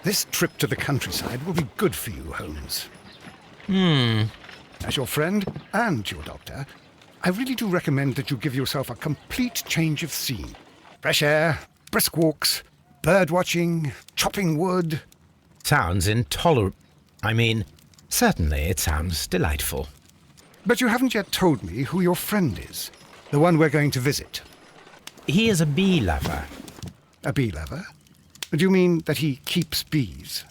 This trip to the countryside will be good for you, Holmes. As your friend and your doctor, I really do recommend that you give yourself a complete change of scene. Fresh air, brisk walks, bird watching, chopping wood. Sounds intolerable. I mean, certainly it sounds delightful. But you haven't yet told me who your friend is, the one we're going to visit. He is a bee lover. A bee lover? Do you mean that he keeps bees?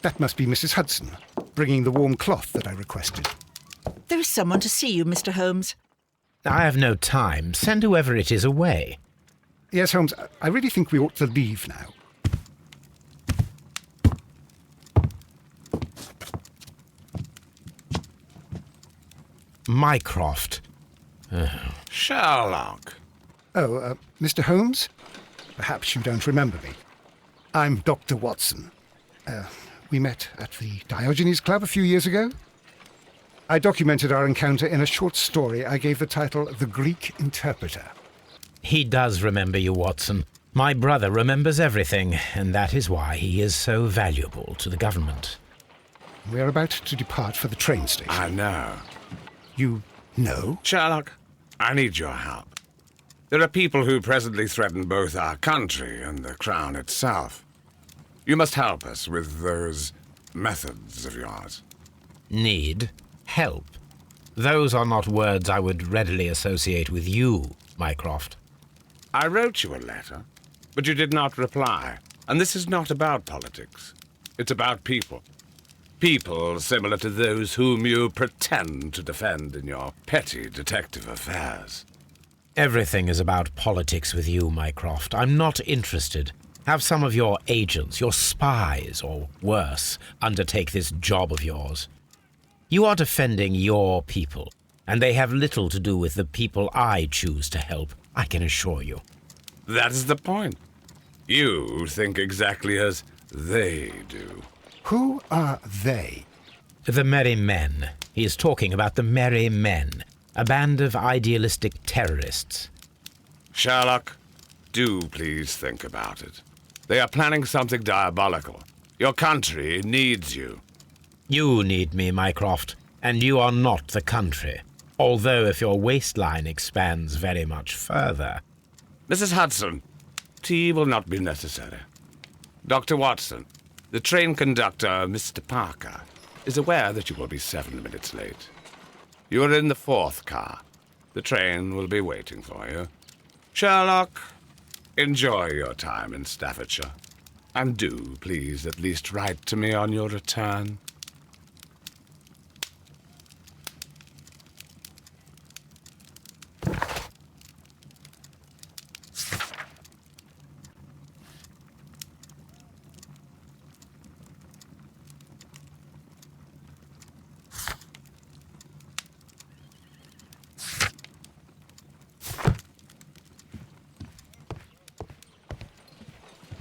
That must be Mrs. Hudson, bringing the warm cloth that I requested. There is someone to see you, Mr. Holmes. I have no time. Send whoever it is away. Yes, Holmes, I really think we ought to leave now. Mycroft. Sherlock. Oh, Mr. Holmes? Perhaps you don't remember me. I'm Dr. Watson. We met at the Diogenes Club a few years ago. I documented our encounter in a short story I gave the title The Greek Interpreter. He does remember you, Watson. My brother remembers everything, and that is why he is so valuable to the government. We're about to depart for the train station. I know. You know? Sherlock, I need your help. There are people who presently threaten both our country and the Crown itself. You must help us with those methods of yours. Need? Help? Those are not words I would readily associate with you, Mycroft. I wrote you a letter, but you did not reply. And this is not about politics. It's about people. People similar to those whom you pretend to defend in your petty detective affairs. Everything is about politics with you, Mycroft. I'm not interested. Have some of your agents, your spies, or worse, undertake this job of yours. You are defending your people, and they have little to do with the people I choose to help, I can assure you. That is the point. You think exactly as they do. Who are they? The Merry Men. He is talking about the Merry Men, a band of idealistic terrorists. Sherlock, do please think about it. They are planning something diabolical. Your country needs you. You need me, Mycroft, and you are not the country. Although if your waistline expands very much further. Mrs. Hudson, tea will not be necessary. Dr. Watson, the train conductor, Mr. Parker, is aware that you will be 7 minutes late. You are in the 4th car. The train will be waiting for you. Sherlock, enjoy your time in Staffordshire. And do, please, at least write to me on your return.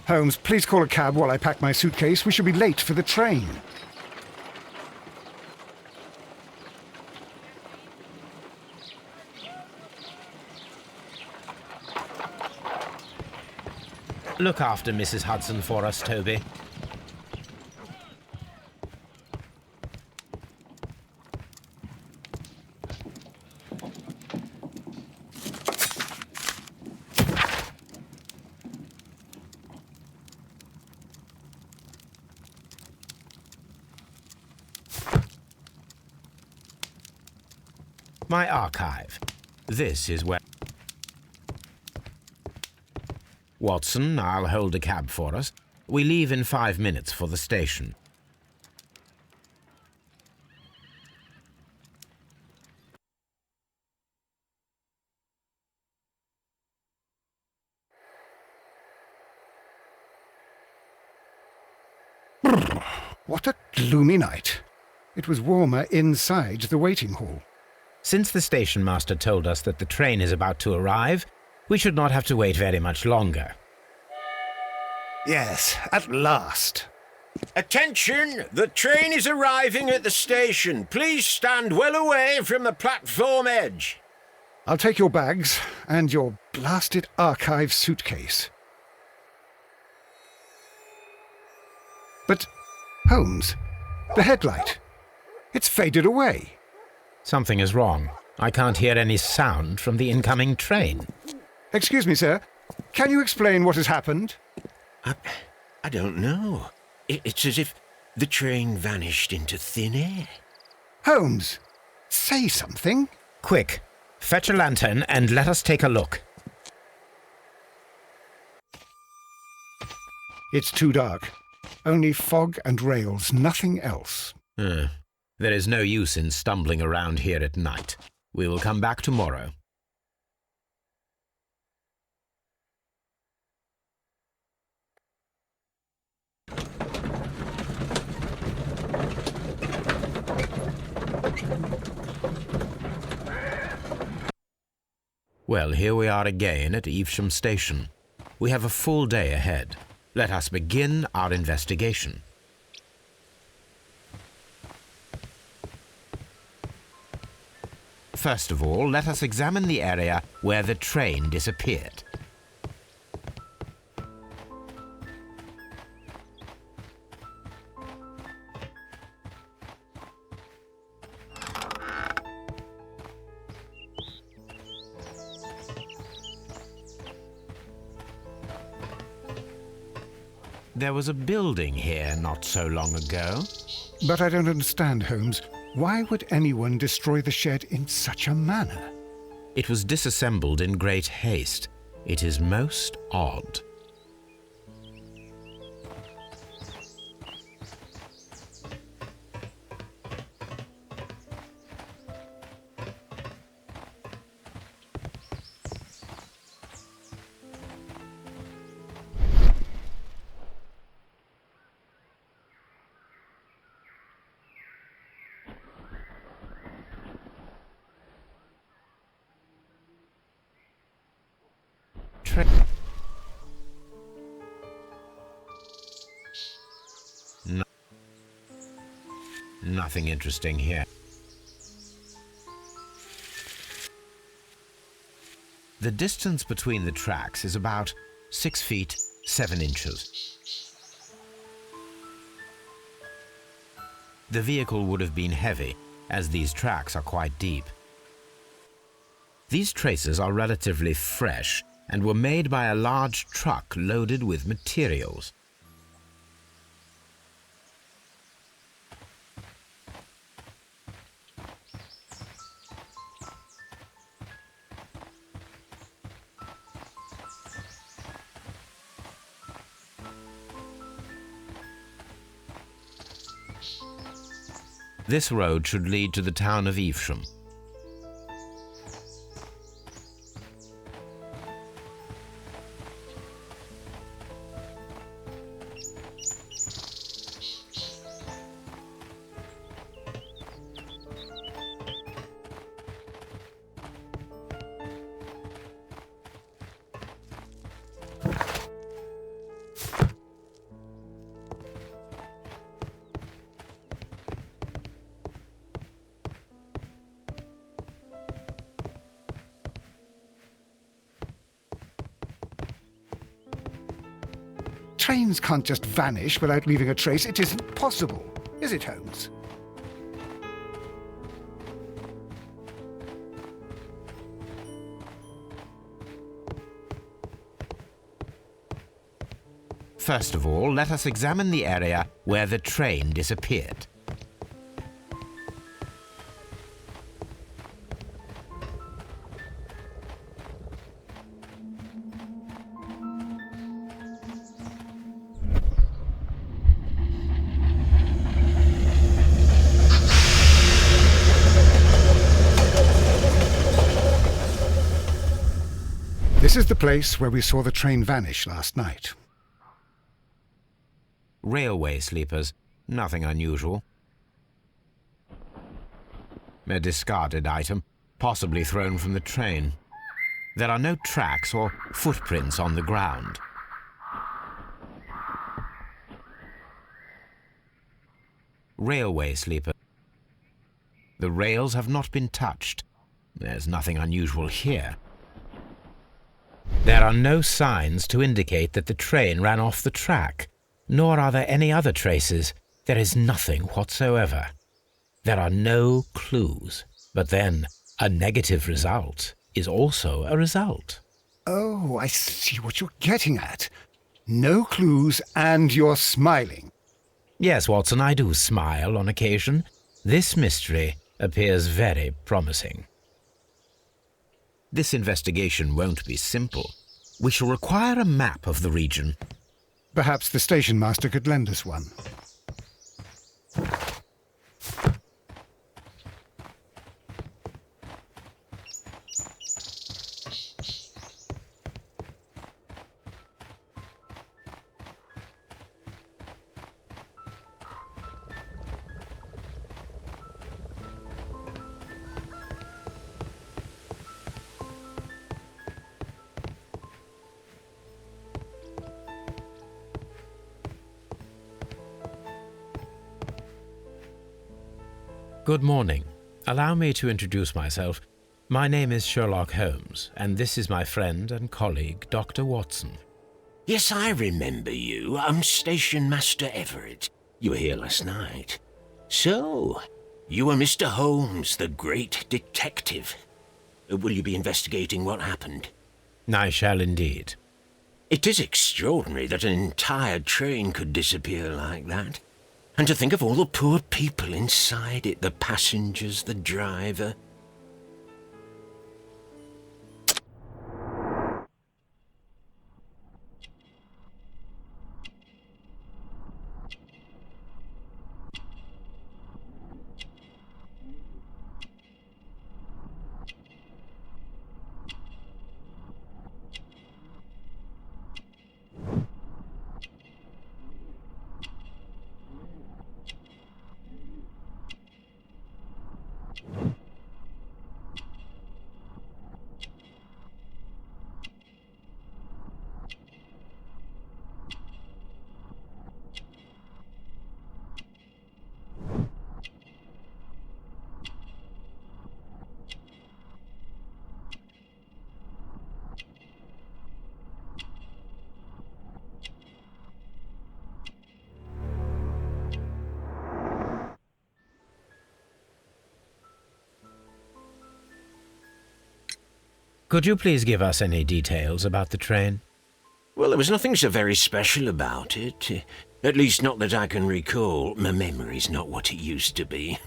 Holmes, please call a cab while I pack my suitcase. We shall be late for the train. Look after Mrs. Hudson for us, Toby. My archive. This is where... Watson, I'll hold a cab for us. We leave in 5 minutes for the station. What a gloomy night. It was warmer inside the waiting hall. Since the station master told us that the train is about to arrive, we should not have to wait very much longer. Yes, at last. Attention! The train is arriving at the station. Please stand well away from the platform edge. I'll take your bags and your blasted archive suitcase. But, Holmes, the headlight. It's faded away. Something is wrong. I can't hear any sound from the incoming train. Excuse me, sir. Can you explain what has happened? I don't know. It's as if the train vanished into thin air. Holmes, say something. Quick, fetch a lantern and let us take a look. It's too dark. Only fog and rails, nothing else. There is no use in stumbling around here at night. We will come back tomorrow. Well, here we are again at Evesham Station. We have a full day ahead. Let us begin our investigation. First of all, let us examine the area where the train disappeared. There was a building here not so long ago. But I don't understand, Holmes. Why would anyone destroy the shed in such a manner? It was disassembled in great haste. It is most odd. Nothing interesting here. The distance between the tracks is about 6 feet 7 inches. The vehicle would have been heavy, as these tracks are quite deep. These traces are relatively fresh and were made by a large truck loaded with materials. This road should lead to the town of Evesham. Trains can't just vanish without leaving a trace. It isn't possible, is it, Holmes? First of all, let us examine the area where the train disappeared. This is the place where we saw the train vanish last night. Railway sleepers, nothing unusual. A discarded item, possibly thrown from the train. There are no tracks or footprints on the ground. Railway sleeper. The rails have not been touched. There's nothing unusual here. There are no signs to indicate that the train ran off the track. nor are there any other traces. There is nothing whatsoever. There are no clues. But then, a negative result is also a result. Oh, I see what you're getting at. No clues and you're smiling. Yes, Watson, I do smile on occasion. This mystery appears very promising. This investigation won't be simple. We shall require a map of the region. Perhaps the station master could lend us one. Good morning. Allow me to introduce myself. My name is Sherlock Holmes, and this is my friend and colleague, Dr. Watson. Yes, I remember you. I'm Station Master Everett. You were here last night. So, you are Mr. Holmes, the great detective. Will you be investigating what happened? I shall indeed. It is extraordinary that an entire train could disappear like that. And to think of all the poor people inside it, the passengers, the driver. Could you please give us any details about the train? Well, there was nothing so very special about it. At least not that I can recall. My memory's not what it used to be.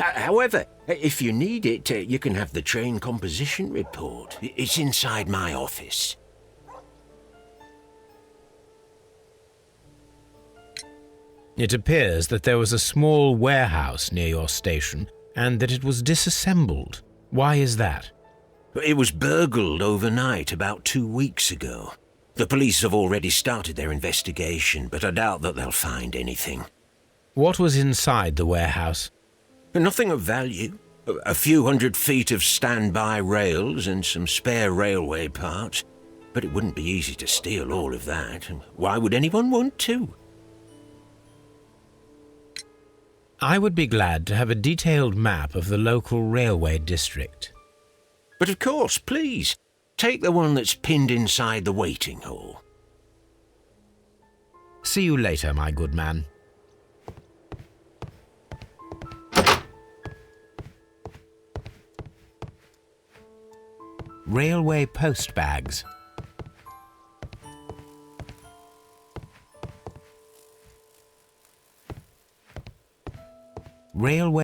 However, if you need it, you can have the train composition report. It's inside my office. It appears that there was a small warehouse near your station and that it was disassembled. Why is that? It was burgled overnight about 2 weeks ago. The police have already started their investigation, but I doubt that they'll find anything. What was inside the warehouse? Nothing of value. A few 100 feet of standby rails and some spare railway parts. But it wouldn't be easy to steal all of that. Why would anyone want to? I would be glad to have a detailed map of the local railway district. But of course, please, take the one that's pinned inside the waiting hall. See you later, my good man. Railway post bags. Railway.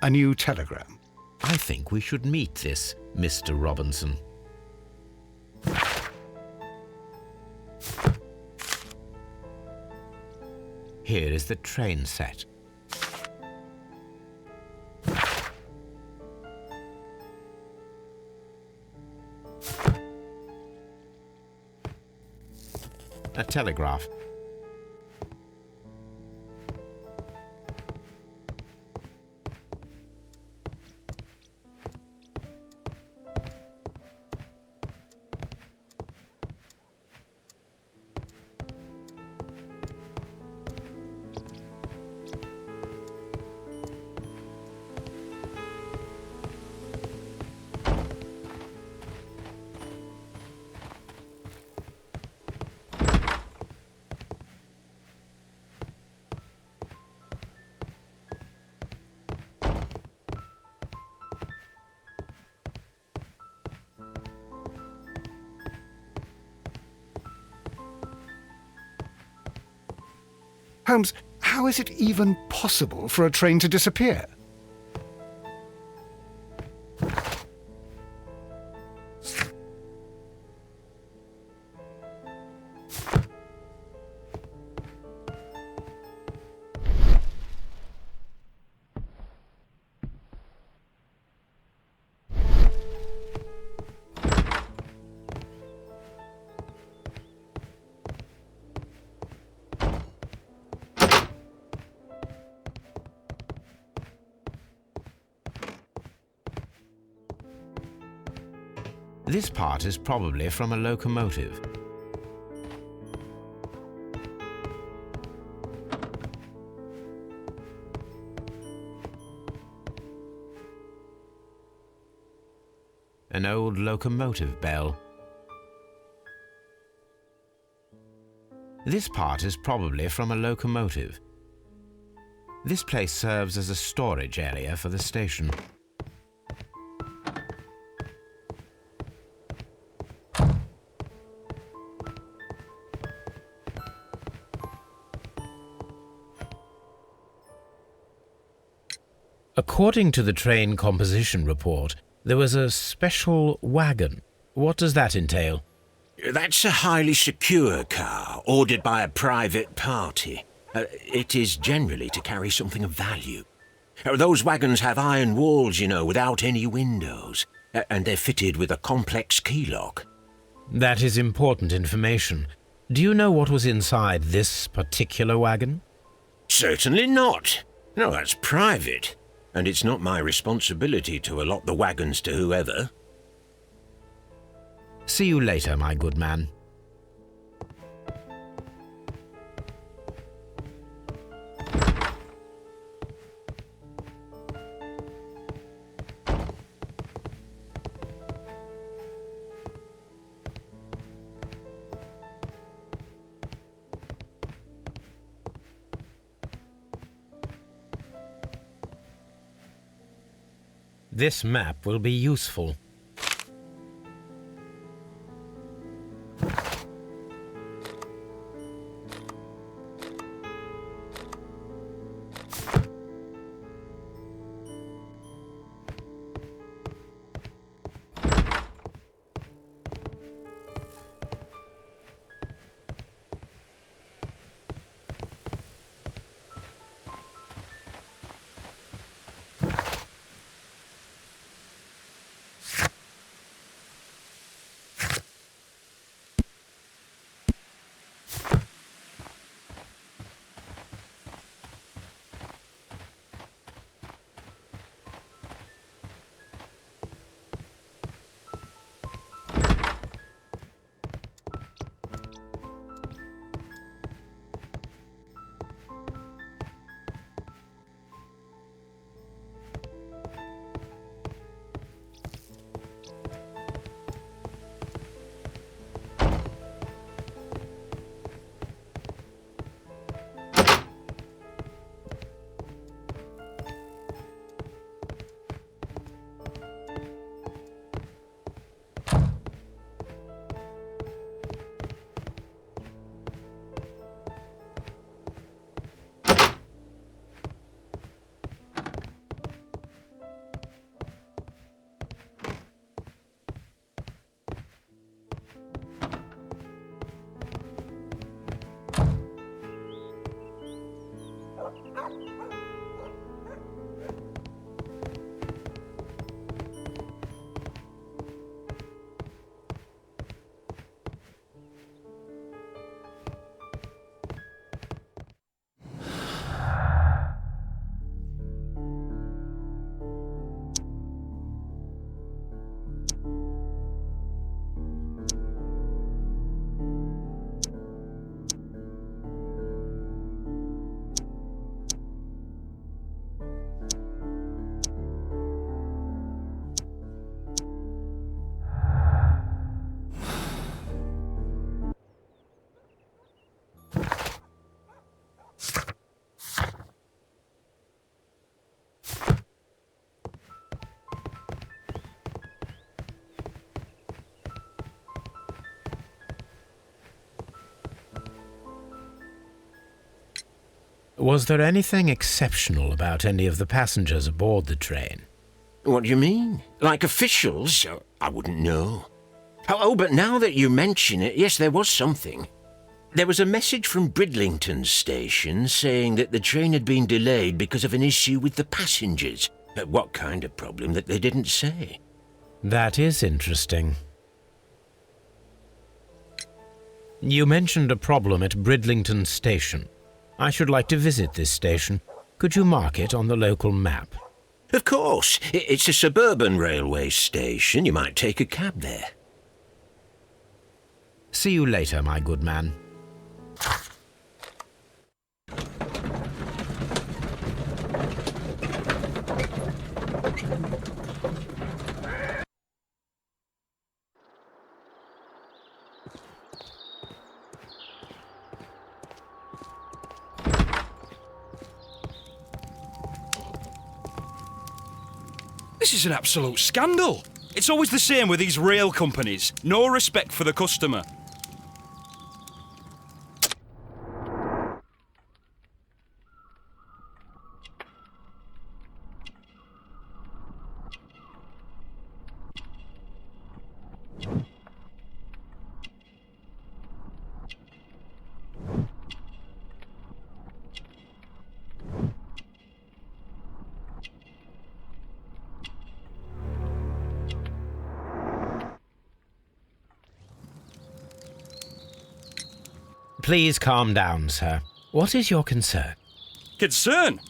A new telegram. I think we should meet this Mr. Robinson. Here is the train set. A telegraph. Holmes, how is it even possible for a train to disappear? This part is probably from a locomotive. An old locomotive bell. This part is probably from a locomotive. This place serves as a storage area for the station. According to the train composition report, there was a special wagon. What does that entail? That's a highly secure car, ordered by a private party. It is generally to carry something of value. Those wagons have iron walls, you know, without any windows, and they're fitted with a complex key lock. That is important information. Do you know what was inside this particular wagon? Certainly not. No, that's private. And it's not my responsibility to allot the wagons to whoever. See you later, my good man. This map will be useful. Was there anything exceptional about any of the passengers aboard the train? What do you mean? Like officials? I wouldn't know. Oh, but now that you mention it, yes, there was something. There was a message from Bridlington station saying that the train had been delayed because of an issue with the passengers. What kind of problem that they didn't say? That is interesting. You mentioned a problem at Bridlington station. I should like to visit this station. Could you mark it on the local map? Of course. It's a suburban railway station. You might take a cab there. See you later, my good man. This is an absolute scandal. It's always the same with these rail companies. No respect for the customer. Please calm down, sir. What is your concern? Concern?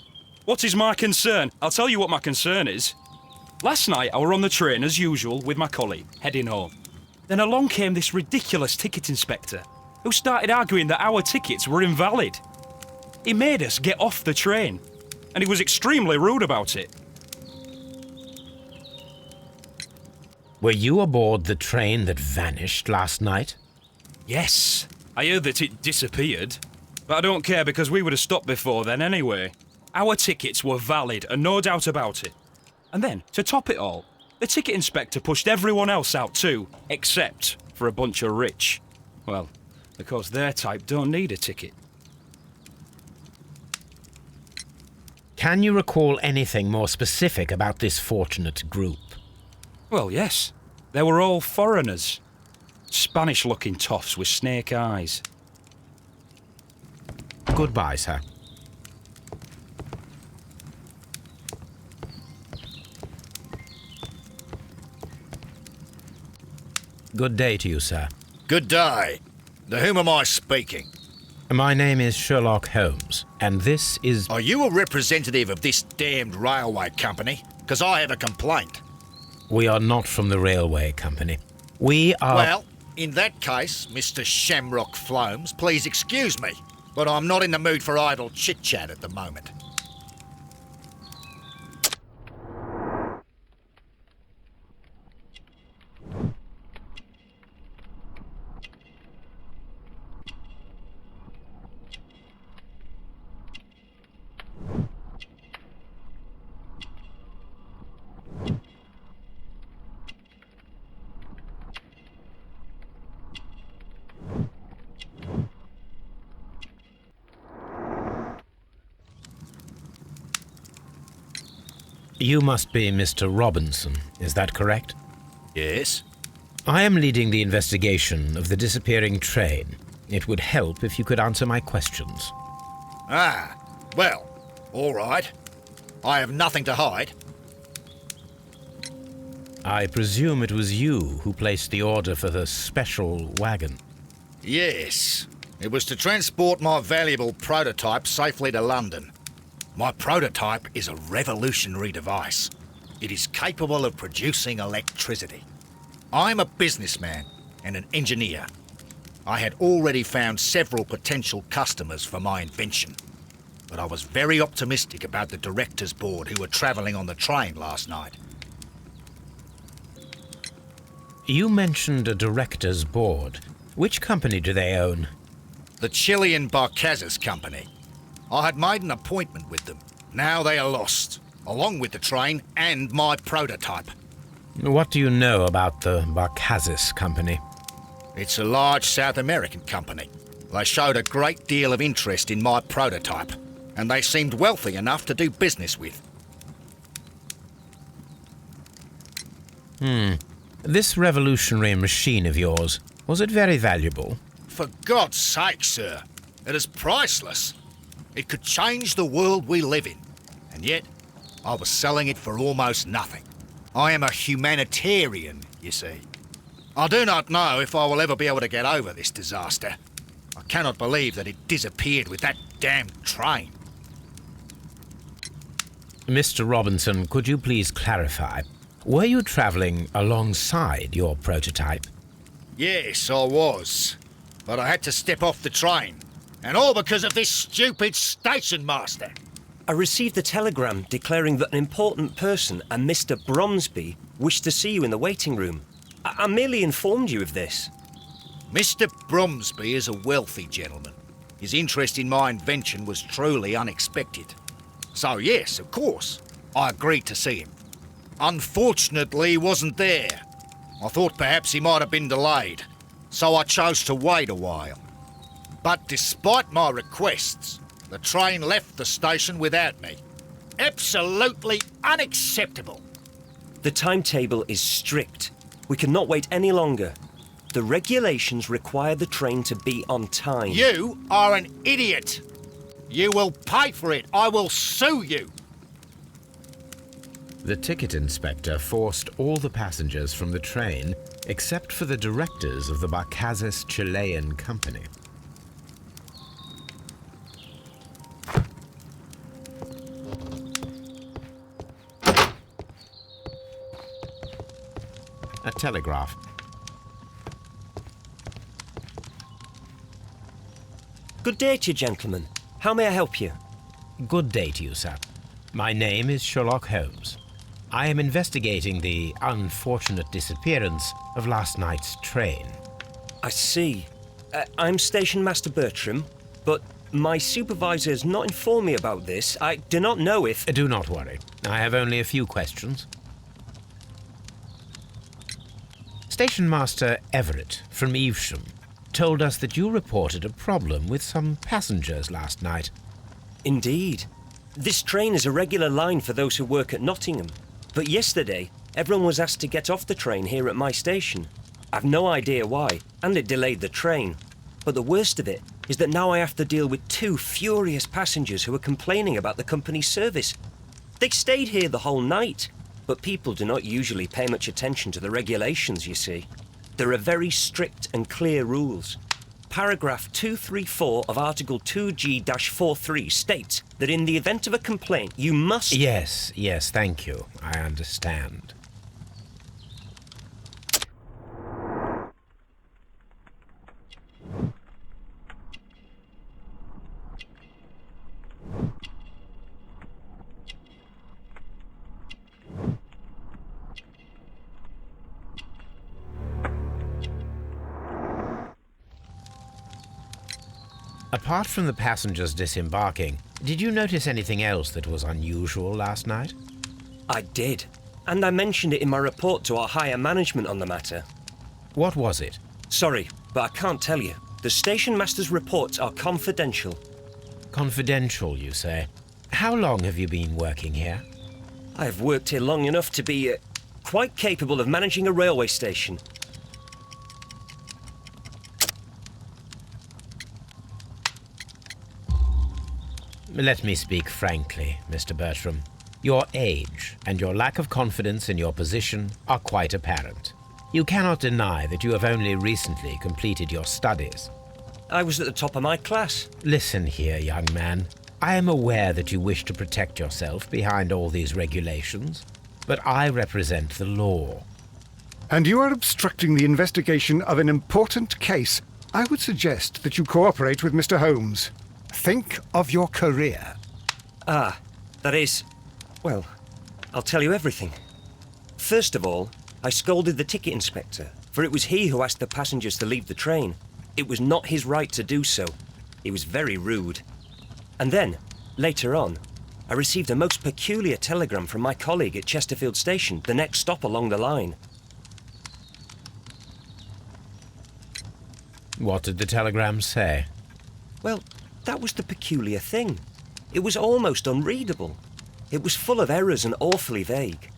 What is my concern? I'll tell you what my concern is. Last night I were on the train as usual with my colleague, heading home. Then along came this ridiculous ticket inspector, who started arguing that our tickets were invalid. He made us get off the train, and he was extremely rude about it. Were you aboard the train that vanished last night? Yes, I heard that it disappeared. But I don't care because we would have stopped before then anyway. Our tickets were valid and no doubt about it. And then, to top it all, the ticket inspector pushed everyone else out too, except for a bunch of rich. Well, because their type don't need a ticket. Can you recall anything more specific about this fortunate group? Well, yes. They were all foreigners. Spanish-looking toffs with snake eyes. Goodbye, sir. Good day to you, sir. Good day. To whom am I speaking? My name is Sherlock Holmes, and this is... Are you a representative of this damned railway company? Because I have a complaint. We are not from the railway company. We are... Well, in that case, Mr. Shamrock Flomes, please excuse me, but I'm not in the mood for idle chit-chat at the moment. You must be Mr. Robinson, is that correct? Yes? I am leading the investigation of the disappearing train. It would help if you could answer my questions. Ah, well, all right. I have nothing to hide. I presume it was you who placed the order for the special wagon. Yes. It was to transport my valuable prototype safely to London. My prototype is a revolutionary device. It is capable of producing electricity. I'm a businessman and an engineer. I had already found several potential customers for my invention, but I was very optimistic about the directors' board who were travelling on the train last night. You mentioned a director's board. Which company do they own? The Chilean Barcazas Company. I had made an appointment with them. Now they are lost, along with the train and my prototype. What do you know about the Barcazas Company? It's a large South American company. They showed a great deal of interest in my prototype. and they seemed wealthy enough to do business with. This revolutionary machine of yours, was it very valuable? For God's sake, sir, it is priceless. It could change the world we live in, and yet I was selling it for almost nothing. I am a humanitarian, you see. I do not know if I will ever be able to get over this disaster. I cannot believe that it disappeared with that damned train. Mr. Robinson, could you please clarify? Were you travelling alongside your prototype? Yes, I was. But I had to step off the train. And all because of this stupid station master. I received a telegram declaring that an important person, a Mr. Bromsby, wished to see you in the waiting room. I merely informed you of this. Mr. Bromsby is a wealthy gentleman. His interest in my invention was truly unexpected. So yes, of course, I agreed to see him. Unfortunately, he wasn't there. I thought perhaps he might have been delayed, so I chose to wait a while. But despite my requests, the train left the station without me. Absolutely unacceptable. The timetable is strict. We cannot wait any longer. The regulations require the train to be on time. You are an idiot. You will pay for it. I will sue you. The ticket inspector forced all the passengers from the train except for the directors of the Barcazes Chilean Company. A telegraph. Good day to you, gentlemen. How may I help you? Good day to you, sir. My name is Sherlock Holmes. I am investigating the unfortunate disappearance of last night's train. I see. I'm Station Master Bertram, but my supervisor has not informed me about this. I do not know if... Do not worry. I have only a few questions. Station Master Everett from Evesham told us that you reported a problem with some passengers last night. Indeed. This train is a regular line for those who work at Nottingham. But yesterday, everyone was asked to get off the train here at my station. I've no idea why, and it delayed the train. But the worst of it is that now I have to deal with 2 furious passengers who are complaining about the company's service. They stayed here the whole night, but people do not usually pay much attention to the regulations, you see. There are very strict and clear rules. Paragraph 234 of Article 2G-43 states that in the event of a complaint, you must... Yes, thank you. I understand. Apart from the passengers disembarking, did you notice anything else that was unusual last night? I did, and I mentioned it in my report to our higher management on the matter. What was it? Sorry, but I can't tell you. The station master's reports are confidential. Confidential, you say? How long have you been working here? I have worked here long enough to be quite capable of managing a railway station. Let me speak frankly, Mr. Bertram. Your age and your lack of confidence in your position are quite apparent. You cannot deny that you have only recently completed your studies. I was at the top of my class. Listen here, young man. I am aware that you wish to protect yourself behind all these regulations, but I represent the law. And you are obstructing the investigation of an important case. I would suggest that you cooperate with Mr. Holmes. Think of your career. Ah, that is... Well, I'll tell you everything. First of all, I scolded the ticket inspector, for it was he who asked the passengers to leave the train. It was not his right to do so. He was very rude. And then, later on, I received a most peculiar telegram from my colleague at Chesterfield Station, the next stop along the line. What did the telegram say? Well, that was the peculiar thing. It was almost unreadable. It was full of errors and awfully vague.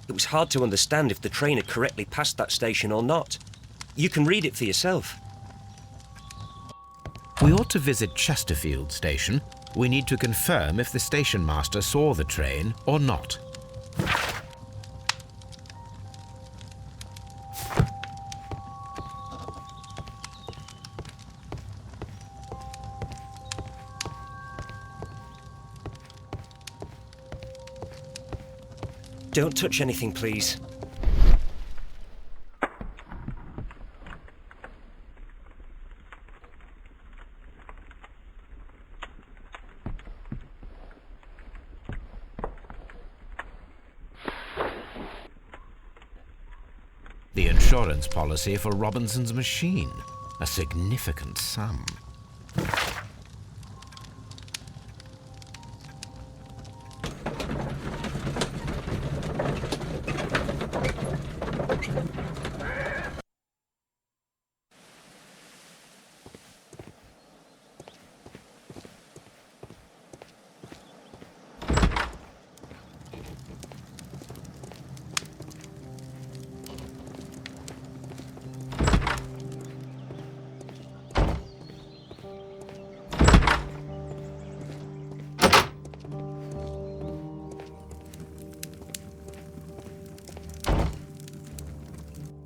It was hard to understand if the train had correctly passed that station or not. You can read it for yourself. We ought to visit Chesterfield Station. We need to confirm if the station master saw the train or not. Don't touch anything, please. The insurance policy for Robinson's machine. A significant sum.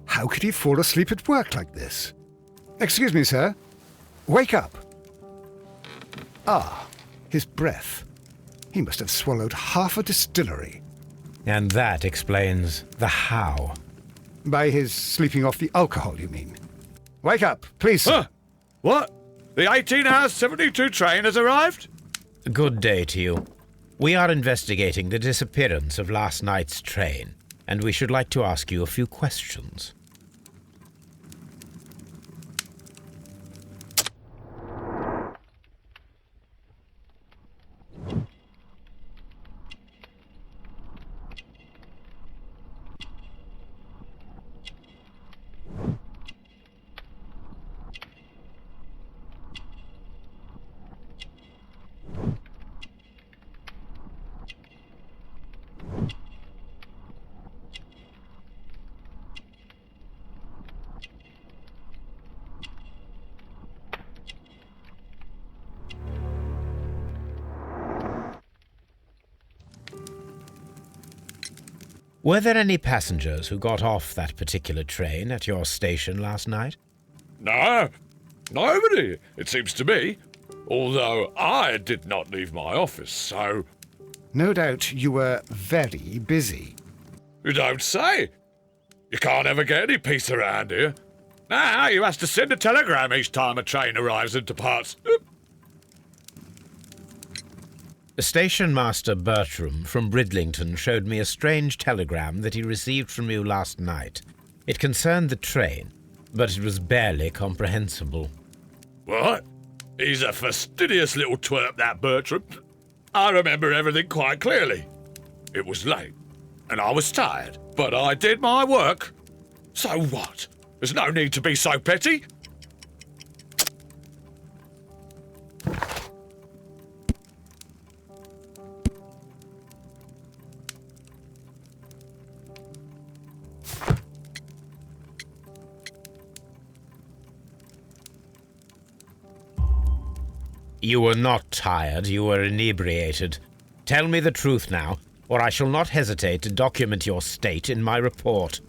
How could he fall asleep at work like this? Excuse me, sir. Wake up. Ah, his breath. He must have swallowed half a distillery. And that explains the how. By his sleeping off the alcohol, you mean? Wake up, please, sir. Huh? What? The 18 hours 72 train has arrived? Good day to you. We are investigating the disappearance of last night's train, and we should like to ask you a few questions. Were there any passengers who got off that particular train at your station last night? No, nobody, it seems to me. Although I did not leave my office, so... No doubt you were very busy. You don't say. You can't ever get any peace around here. Now you have to send a telegram each time a train arrives and departs. Station Master Bertram from Bridlington showed me a strange telegram that he received from you last night. It concerned the train, but it was barely comprehensible. What? He's a fastidious little twerp, that Bertram. I remember everything quite clearly. It was late, and I was tired, but I did my work. So what? There's no need to be so petty. You were not tired, you were inebriated. Tell me the truth now, or I shall not hesitate to document your state in my report.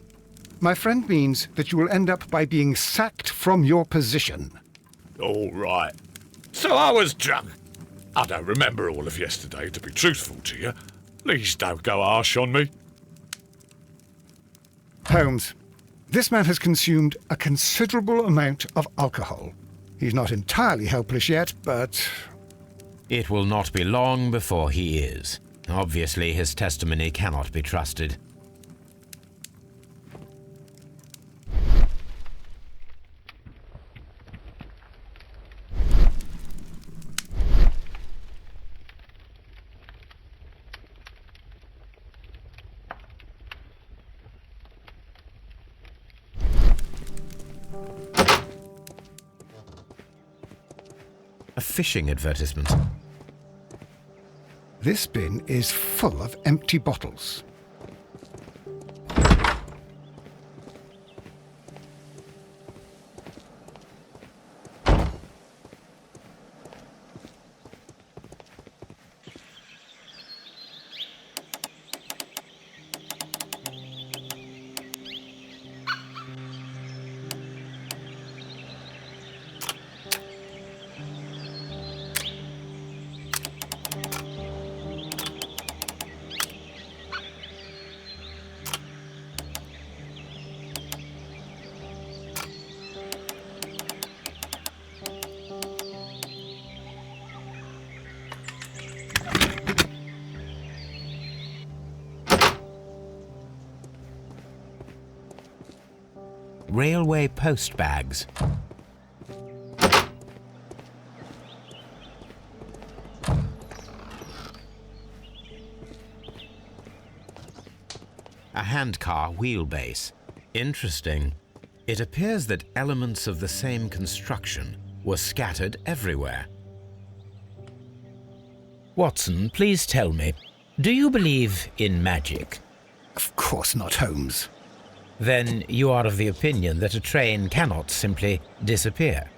My friend means that you will end up by being sacked from your position. All right. So I was drunk. I don't remember all of yesterday, to be truthful to you. Please don't go harsh on me. Holmes, this man has consumed a considerable amount of alcohol. He's not entirely helpless yet, but... It will not be long before he is. Obviously, his testimony cannot be trusted. A fishing advertisement. This bin is full of empty bottles. Railway post bags. A handcar wheelbase. Interesting. It appears that elements of the same construction were scattered everywhere. Watson, please tell me, do you believe in magic? Of course not, Holmes. Then you are of the opinion that a train cannot simply disappear.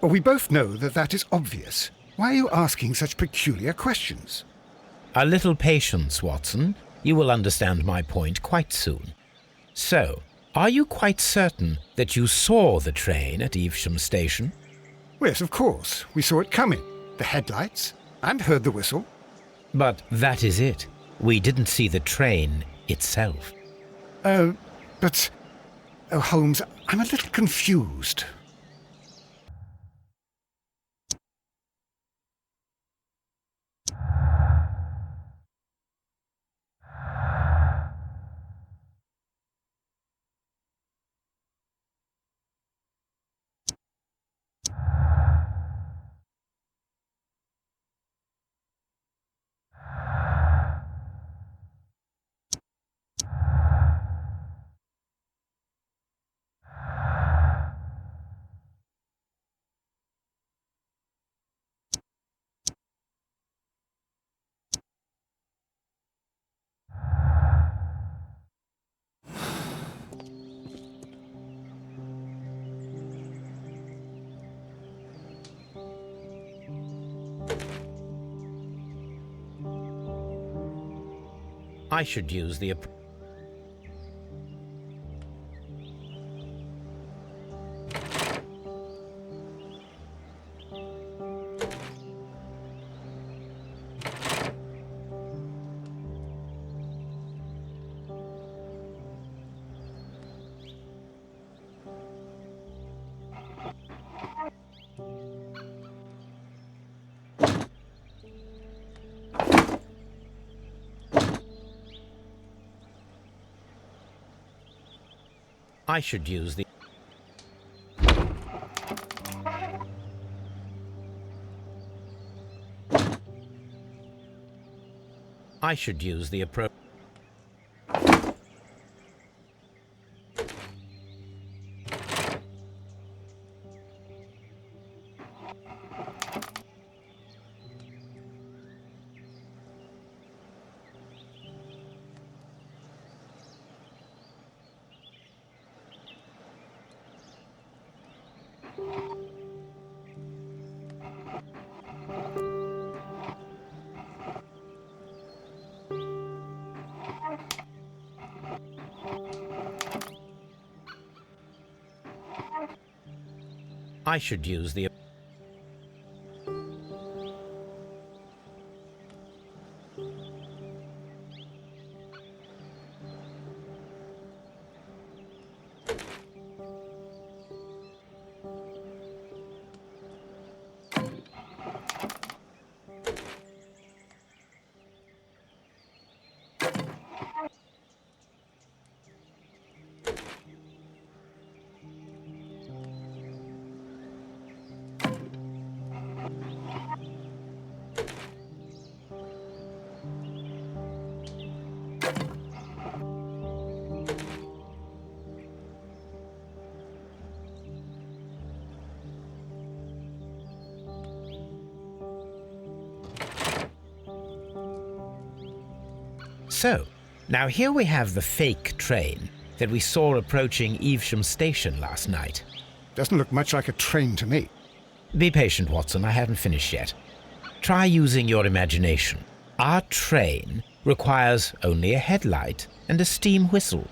Well, we both know that that is obvious. Why are you asking such peculiar questions? A little patience, Watson. You will understand my point quite soon. So, are you quite certain that you saw the train at Evesham Station? Yes, of course. We saw it coming. The headlights, and heard the whistle. But that is it. We didn't see the train itself. But... Oh, Holmes, I'm a little confused. I should use the... I should use the... I should use the approach... I should use the... So, now here we have the fake train that we saw approaching Evesham Station last night. Doesn't look much like a train to me. Be patient, Watson, I haven't finished yet. Try using your imagination. Our train requires only a headlight and a steam whistle.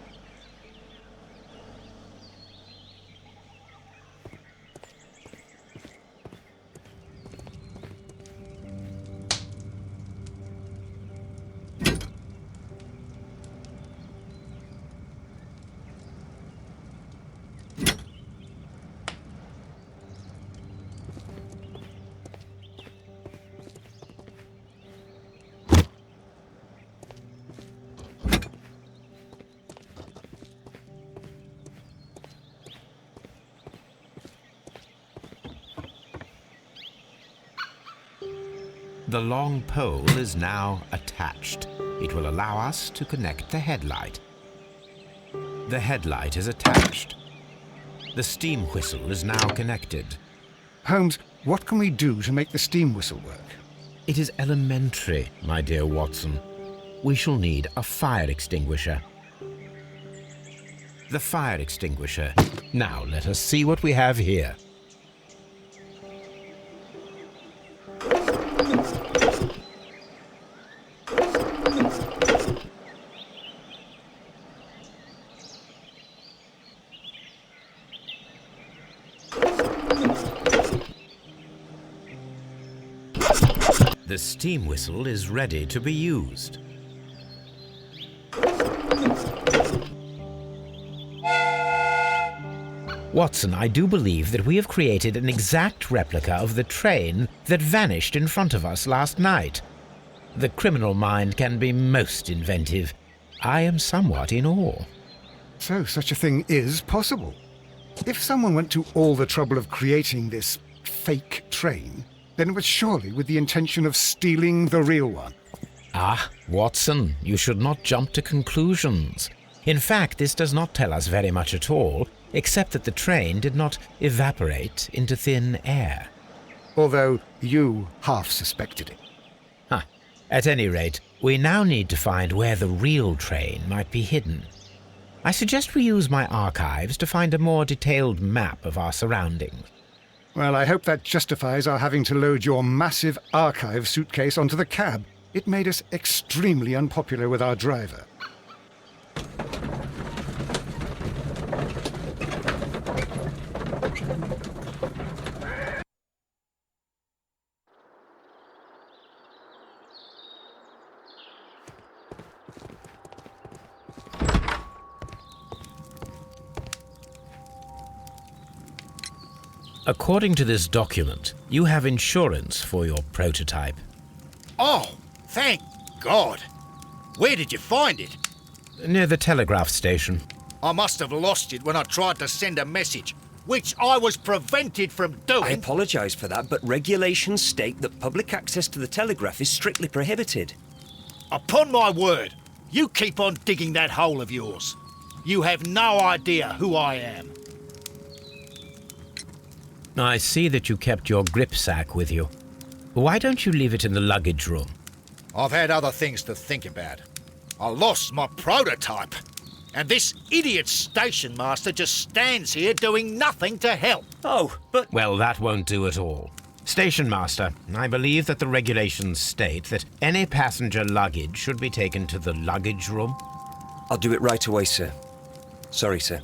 The long pole is now attached. It will allow us to connect the headlight. The headlight is attached. The steam whistle is now connected. Holmes, what can we do to make the steam whistle work? It is elementary, my dear Watson. We shall need a fire extinguisher. The fire extinguisher. Now let us see what we have here. The steam whistle is ready to be used. Watson, I do believe that we have created an exact replica of the train that vanished in front of us last night. The criminal mind can be most inventive. I am somewhat in awe. So such a thing is possible. If someone went to all the trouble of creating this fake train, then it was surely with the intention of stealing the real one. Ah, Watson, you should not jump to conclusions. In fact, this does not tell us very much at all, except that the train did not evaporate into thin air. Although you half suspected it. Huh. At any rate, we now need to find where the real train might be hidden. I suggest we use my archives to find a more detailed map of our surroundings. Well, I hope that justifies our having to load your massive archive suitcase onto the cab. It made us extremely unpopular with our driver. According to this document, you have insurance for your prototype. Oh, thank God. Where did you find it? Near the telegraph station. I must have lost it when I tried to send a message, which I was prevented from doing. I apologise for that, but regulations state that public access to the telegraph is strictly prohibited. Upon my word, you keep on digging that hole of yours. You have no idea who I am. I see that you kept your grip sack with you. Why don't you leave it in the luggage room? I've had other things to think about. I lost my prototype. And this idiot station master just stands here doing nothing to help. Oh, but... Well, that won't do at all. Station master, I believe that the regulations state that any passenger luggage should be taken to the luggage room. I'll do it right away, sir. Sorry, sir.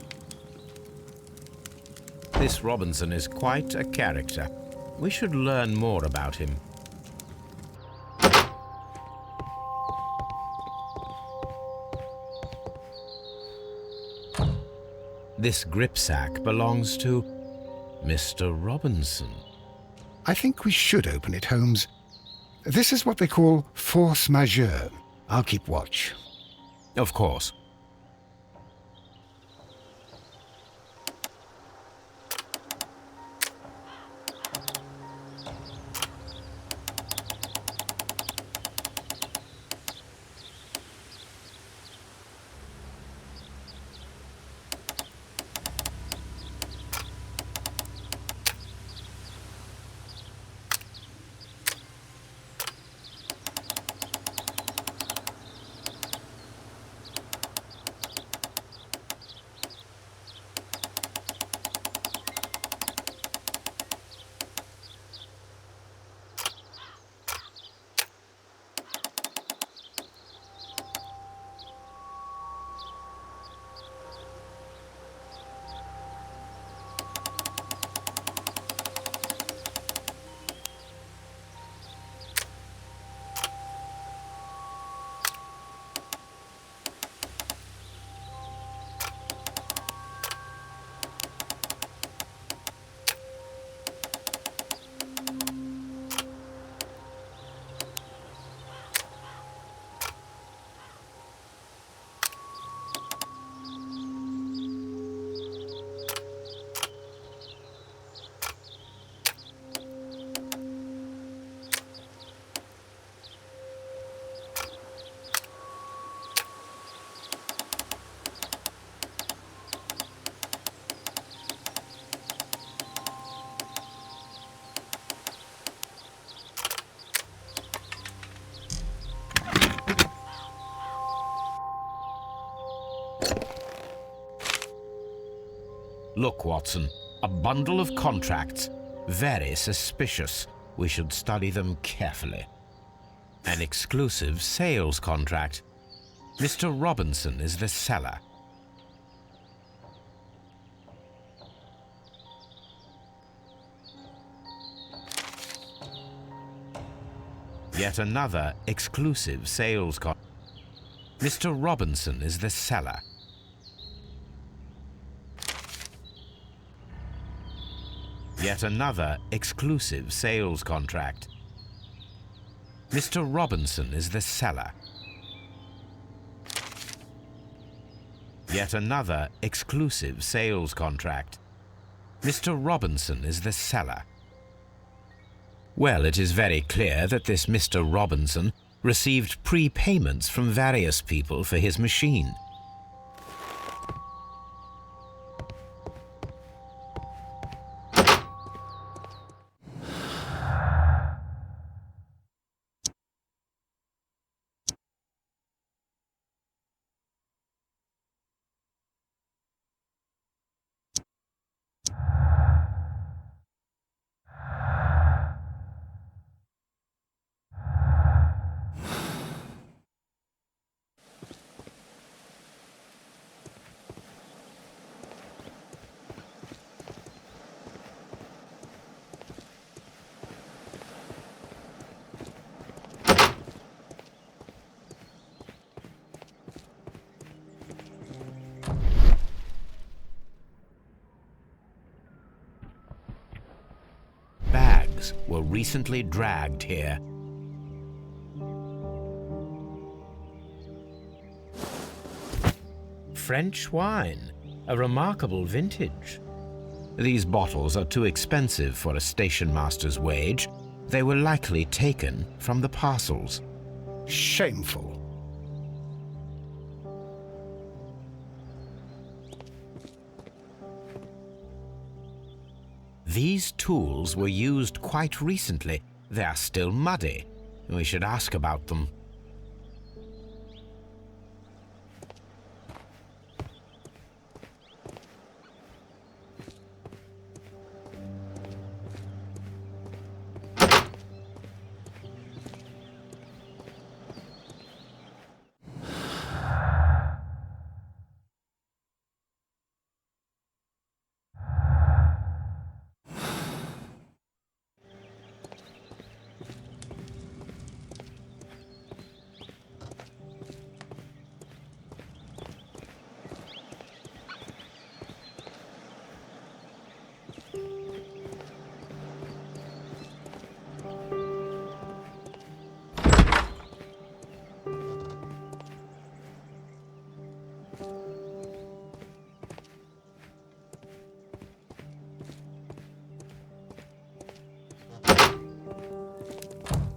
This Robinson is quite a character. We should learn more about him. This gripsack belongs to Mr. Robinson. I think we should open it, Holmes. This is what they call force majeure. I'll keep watch. Of course. Look, Watson, a bundle of contracts. Very suspicious. We should study them carefully. An exclusive sales contract. Mr. Robinson is the seller. Yet another exclusive sales contract. Mr. Robinson is the seller. Yet another exclusive sales contract. Mr. Robinson is the seller. Yet another exclusive sales contract. Mr. Robinson is the seller. Well, it is very clear that this Mr. Robinson received prepayments from various people for his machine. Bags were recently dragged here. French wine, a remarkable vintage. These bottles are too expensive for a station master's wage. They were likely taken from the parcels. Shameful. These tools were used quite recently. They are still muddy. We should ask about them.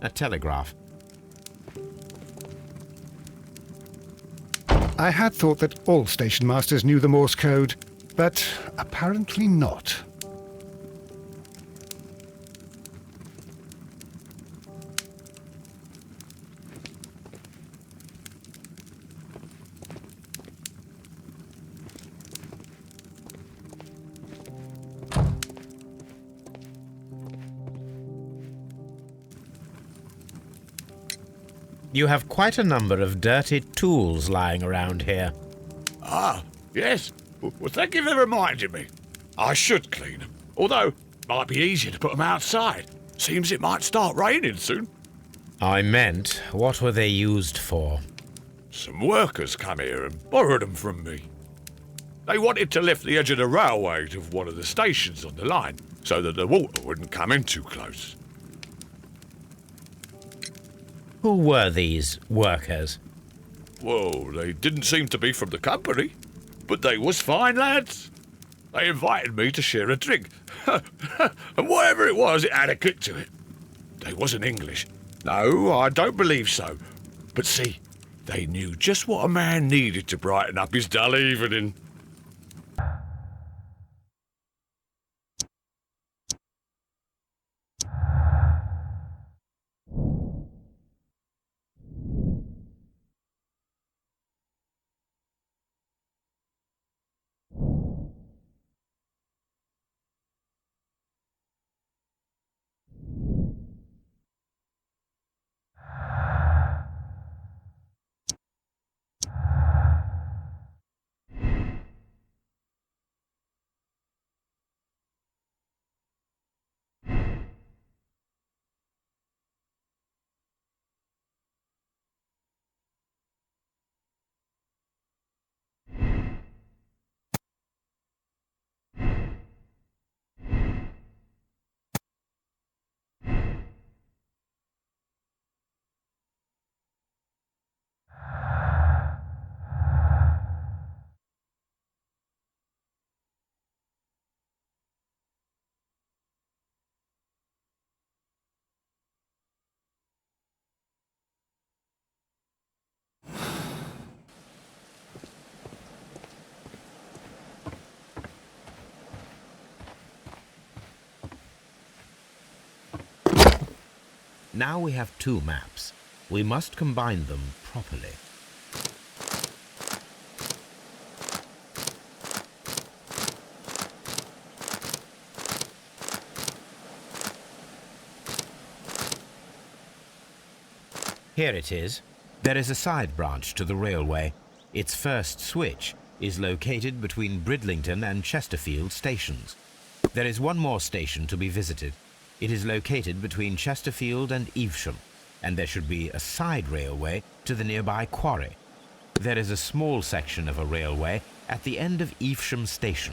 A telegraph. I had thought that all station masters knew the Morse code, but apparently not. You have quite a number of dirty tools lying around here. Ah, yes. Well, thank you for reminding me. I should clean them. Although, it might be easier to put them outside. Seems it might start raining soon. I meant, what were they used for? Some workers come here and borrowed them from me. They wanted to lift the edge of the railway to one of the stations on the line, so that the water wouldn't come in too close. Who were these workers? Well, they didn't seem to be from the company, but they was fine lads. They invited me to share a drink, and whatever it was, it had a kick to it. They wasn't English. No, I don't believe so. But see, they knew just what a man needed to brighten up his dull evening. Now we have two maps. We must combine them properly. Here it is. There is a side branch to the railway. Its first switch is located between Bridlington and Chesterfield stations. There is one more station to be visited. It is located between Chesterfield and Evesham, and there should be a side railway to the nearby quarry. There is a small section of a railway at the end of Evesham station.